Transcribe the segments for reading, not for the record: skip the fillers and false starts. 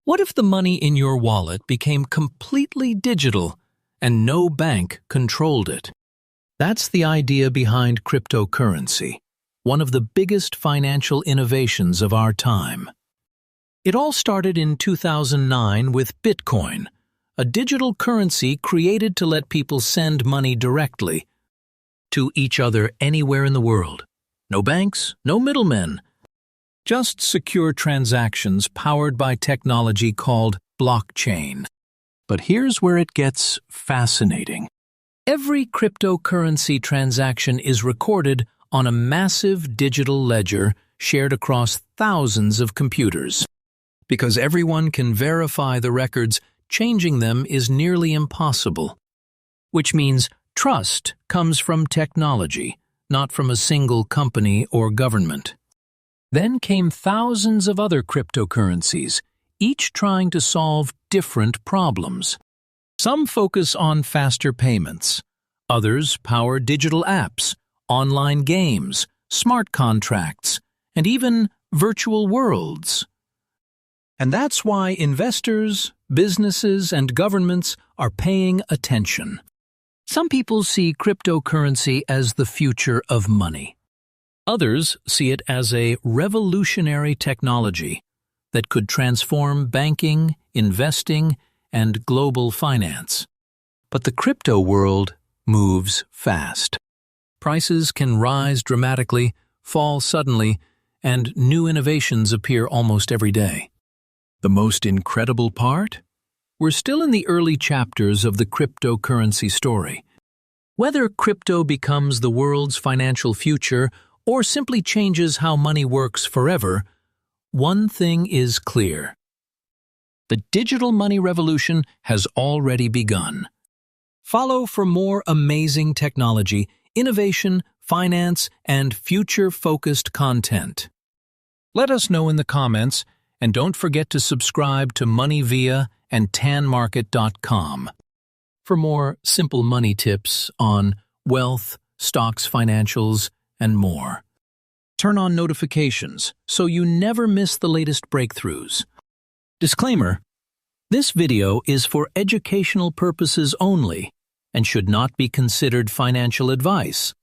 What if the money in your wallet became completely digital and no bank controlled it? That's the idea behind cryptocurrency, one of the biggest financial innovations of our time. It all started in 2009 with Bitcoin, a digital currency created to let people send money directly to each other anywhere in the world. No banks, no middlemen. Just secure transactions powered by technology called blockchain. But here's where it gets fascinating. Every cryptocurrency transaction is recorded on a massive digital ledger shared across thousands of computers. Because everyone can verify the records, changing them is nearly impossible. Which means trust comes from technology, not from a single company or government. Then came thousands of other cryptocurrencies, each trying to solve different problems. Some focus on faster payments. Others power digital apps, online games, smart contracts, and even virtual worlds. And that's why investors, businesses, and governments are paying attention. Some people see cryptocurrency as the future of money. Others see it as a revolutionary technology that could transform banking, investing, and global finance. But the crypto world moves fast. Prices can rise dramatically, fall suddenly, and new innovations appear almost every day. The most incredible part? We're still in the early chapters of the cryptocurrency story. Whether crypto becomes the world's financial future or simply changes how money works forever, one thing is clear. The digital money revolution has already begun. Follow for more amazing technology, innovation, finance, and future-focused content. Let us know in the comments, and don't forget to subscribe to MoneyVia and tanmarket.com for more simple money tips on wealth, stocks, financials, and more. Turn on notifications so you never miss the latest breakthroughs. Disclaimer: this video is for educational purposes only and should not be considered financial advice.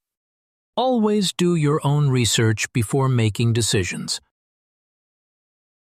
Always do your own research before making decisions.